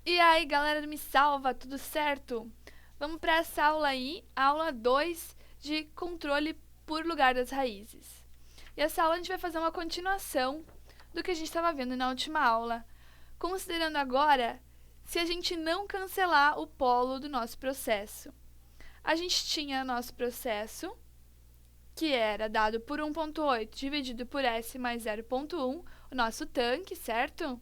E aí, galera, me salva, tudo certo? Vamos para essa aula aí, aula 2 de controle por lugar das raízes. E essa aula a gente vai fazer uma continuação do que a gente estava vendo na última aula, considerando agora se a gente não cancelar o polo do nosso processo. A gente tinha nosso processo, que era dado por 1,8 dividido por S mais 0,1, o nosso tanque, certo?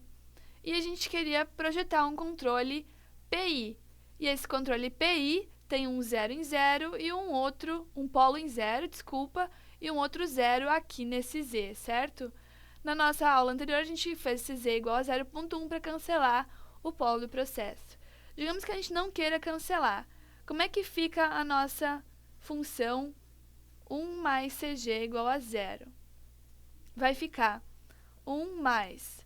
E a gente queria projetar um controle PI. E esse controle PI tem um 0 em 0 e um polo em 0, desculpa, e um outro 0 aqui nesse Z, certo? Na nossa aula anterior, a gente fez esse Z igual a 0,1 para cancelar o polo do processo. Digamos que a gente não queira cancelar. Como é que fica a nossa função 1 mais CG igual a 0? Vai ficar 1 mais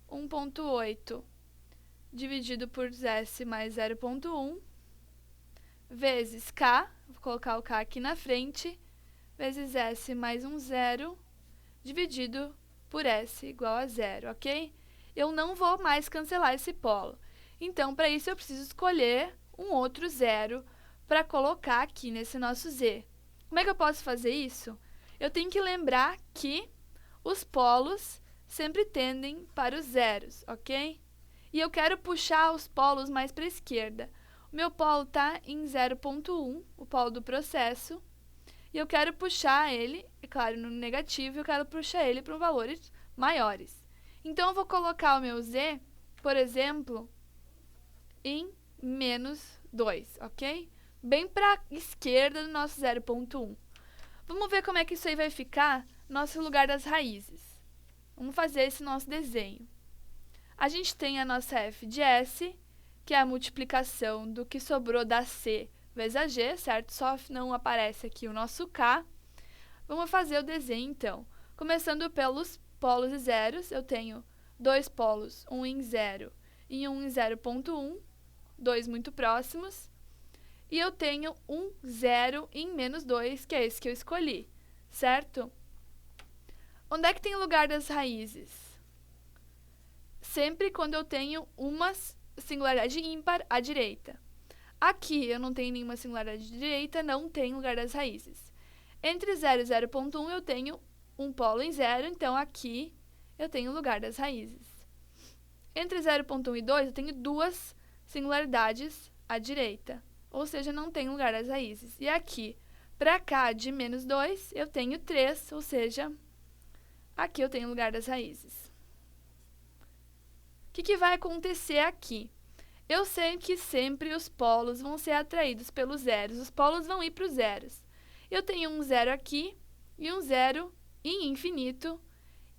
1,8 dividido por S mais 0,1 vezes K, vou colocar o K aqui na frente, vezes S mais um 0 dividido por S igual a 0, ok? Eu não vou mais cancelar esse polo. Então, para isso, eu preciso escolher um outro zero para colocar aqui nesse nosso Z. Como é que eu posso fazer isso? Eu tenho que lembrar que os polos sempre tendem para os zeros, ok? E eu quero puxar os polos mais para a esquerda. O meu polo está em 0,1, o polo do processo, e eu quero puxar ele, é claro, no negativo, eu quero puxar ele para valores maiores. Então, eu vou colocar o meu Z, por exemplo, em menos 2, ok? Bem para a esquerda do nosso 0,1. Vamos ver como é que isso aí vai ficar no nosso lugar das raízes. Vamos fazer esse nosso desenho. A gente tem a nossa f de S, que é a multiplicação do que sobrou da C vezes a G, certo? Só não aparece aqui o nosso K. Vamos fazer o desenho, então. Começando pelos polos e zeros, eu tenho dois polos, um em 0 e um em 0,1, dois muito próximos. E eu tenho um 0 em menos 2, que é esse que eu escolhi, certo? Onde é que tem o lugar das raízes? Sempre quando eu tenho uma singularidade ímpar à direita. Aqui eu não tenho nenhuma singularidade direita, não tem lugar das raízes. Entre 0 e 0,1 eu tenho um polo em 0, então aqui eu tenho o lugar das raízes. Entre 0,1 e 2 eu tenho duas singularidades à direita, ou seja, não tem lugar das raízes. E aqui, para cá de menos 2, eu tenho 3, ou seja, aqui eu tenho lugar das raízes. O que vai acontecer aqui? Eu sei que sempre os polos vão ser atraídos pelos zeros. Os polos vão ir para os zeros. Eu tenho um 0 aqui e um 0 em infinito.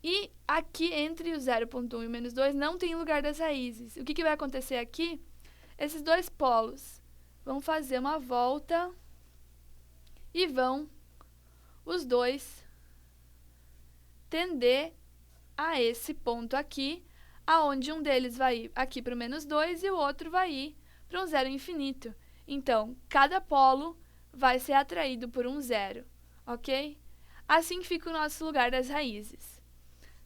E aqui, entre o 0,1 e o menos 2, não tem lugar das raízes. O que vai acontecer aqui? Esses dois polos vão fazer uma volta e vão, os dois, tender a esse ponto aqui, aonde um deles vai ir aqui para o menos 2 e o outro vai ir para um zero infinito. Então, cada polo vai ser atraído por um zero, ok? Assim fica o nosso lugar das raízes.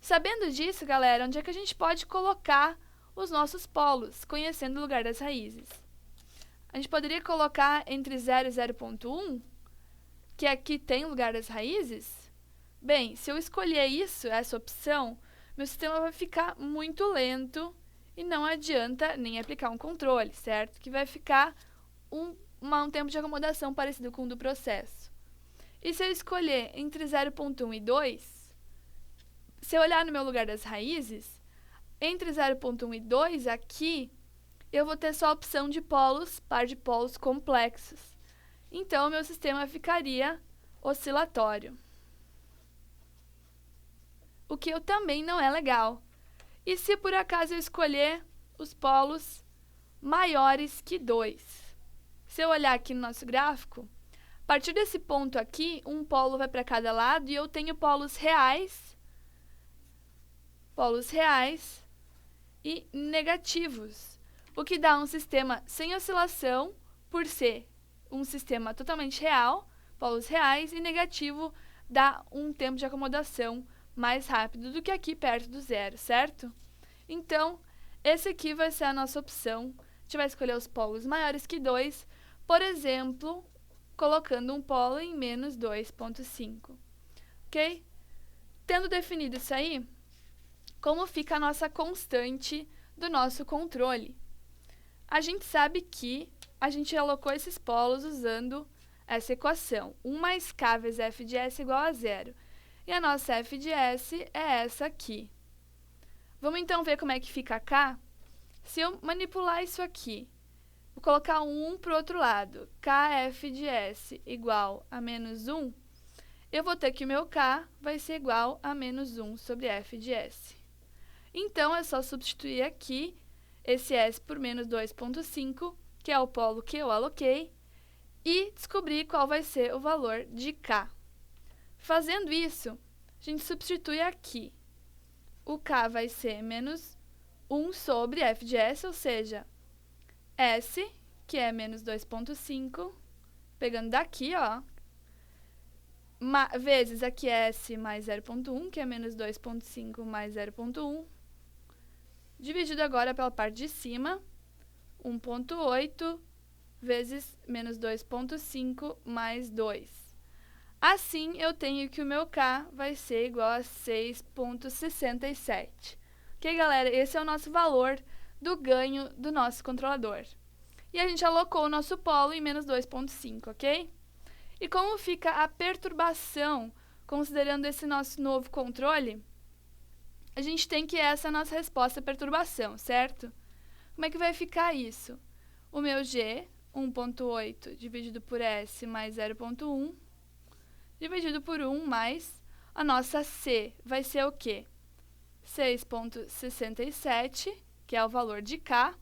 Sabendo disso, galera, onde é que a gente pode colocar os nossos polos, conhecendo o lugar das raízes? A gente poderia colocar entre 0 e 0,1, que aqui tem lugar das raízes? Bem, se eu escolher isso, essa opção, meu sistema vai ficar muito lento e não adianta nem aplicar um controle, certo? Que vai ficar um tempo de acomodação parecido com o do processo. E se eu escolher entre 0,1 e 2, se eu olhar no meu lugar das raízes, entre 0,1 e 2 aqui, eu vou ter só a opção de polos, par de polos complexos. Então, meu sistema ficaria oscilatório. O que também não é legal. E se por acaso eu escolher os polos maiores que 2? Se eu olhar aqui no nosso gráfico, a partir desse ponto aqui, um polo vai para cada lado e eu tenho polos reais e negativos, o que dá um sistema sem oscilação, por ser um sistema totalmente real, polos reais, e negativo dá um tempo de acomodação mais rápido do que aqui perto do zero, certo? Então, Esse aqui vai ser a nossa opção. A gente vai escolher os polos maiores que 2, por exemplo, colocando um polo em menos 2,5. Ok? Tendo definido isso aí, como fica a nossa constante do nosso controle? A gente sabe que a gente alocou esses polos usando essa equação. 1 mais k vezes f de s igual a 0. E a nossa f de s é essa aqui. Vamos então ver como é que fica k? Se eu manipular isso aqui, vou colocar um 1 para o outro lado, kf de s igual a menos 1, eu vou ter que o meu k vai ser igual a menos 1 sobre f de s. Então, é só substituir aqui esse s por menos 2,5, que é o polo que eu aloquei, e descobrir qual vai ser o valor de k. Fazendo isso, a gente substitui aqui. O k vai ser menos 1 sobre f de s, ou seja, s, que é menos 2,5, pegando daqui, ó, vezes aqui s mais 0,1, que é menos 2,5 mais 0,1, dividido agora pela parte de cima, 1,8 vezes menos 2,5 mais 2. Assim, eu tenho que o meu k vai ser igual a 6,67. Ok, galera? Esse é o nosso valor do ganho do nosso controlador. E a gente alocou o nosso polo em menos 2,5, ok? E como fica a perturbação, considerando esse nosso novo controle? A gente tem que essa é a nossa resposta à perturbação, certo? Como é que vai ficar isso? O meu g, 1,8 dividido por s mais 0,1, dividido por 1 mais a nossa c vai ser o quê? 6,67, que é o valor de k,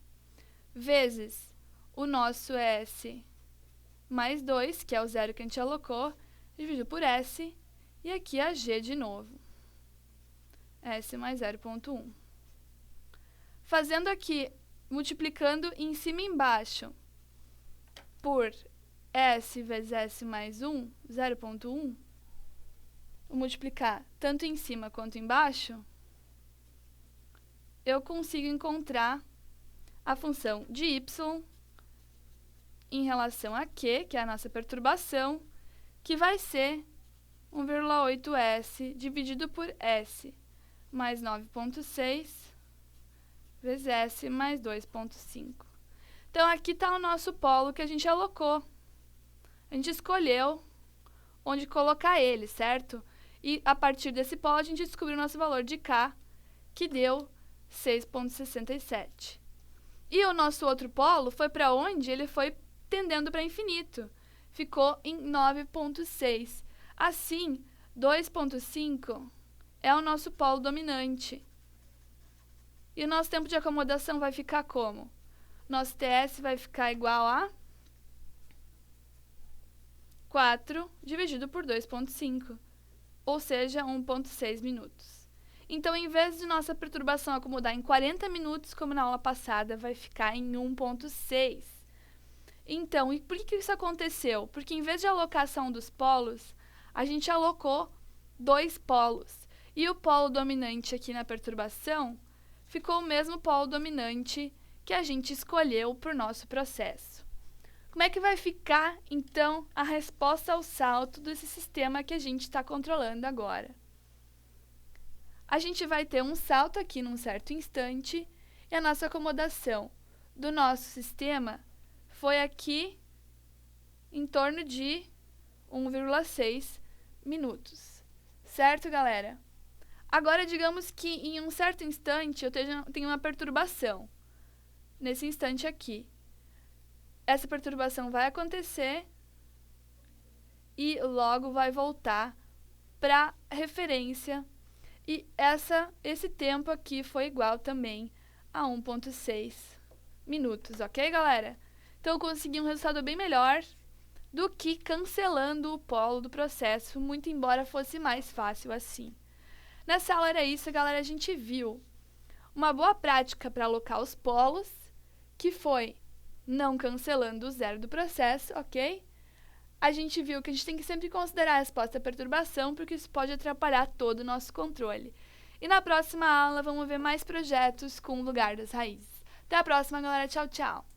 vezes o nosso s mais 2, que é o zero que a gente alocou, dividido por s, e aqui a g de novo. S mais 0,1. Fazendo aqui, multiplicando em cima e embaixo por S vezes S mais 1, 0,1, vou multiplicar tanto em cima quanto embaixo, eu consigo encontrar a função de y em relação a Q, que é a nossa perturbação, que vai ser 1,8S dividido por S mais 9,6 vezes S mais 2,5. Então, aqui está o nosso polo que a gente alocou. A gente escolheu onde colocar ele, certo? E, a partir desse polo, a gente descobriu o nosso valor de K, que deu 6,67. E o nosso outro polo foi para onde? Ele foi tendendo para infinito. Ficou em 9,6. Assim, 2,5 é o nosso polo dominante. E o nosso tempo de acomodação vai ficar como? Nosso TS vai ficar igual a 4 dividido por 2,5, ou seja, 1,6 minutos. Então, em vez de nossa perturbação acomodar em 40 minutos, como na aula passada, vai ficar em 1,6. Então, e por que isso aconteceu? Porque em vez de alocação dos polos, a gente alocou 2 polos. E o polo dominante aqui na perturbação ficou o mesmo polo dominante que a gente escolheu para o nosso processo. Como é que vai ficar, então, a resposta ao salto desse sistema que a gente está controlando agora? A gente vai ter um salto aqui num certo instante e a nossa acomodação do nosso sistema foi aqui em torno de 1,6 minutos. Certo, galera? Agora, digamos que em um certo instante eu tenho uma perturbação. Nesse instante aqui. Essa perturbação vai acontecer e logo vai voltar para referência. E esse tempo aqui foi igual também a 1,6 minutos, ok, galera? Então, eu consegui um resultado bem melhor do que cancelando o polo do processo, muito embora fosse mais fácil assim. Nessa aula era isso, galera, a gente viu uma boa prática para alocar os polos, que foi não cancelando o zero do processo, ok? A gente viu que a gente tem que sempre considerar a resposta à perturbação, porque isso pode atrapalhar todo o nosso controle. E na próxima aula vamos ver mais projetos com o lugar das raízes. Até a próxima, galera. Tchau, tchau!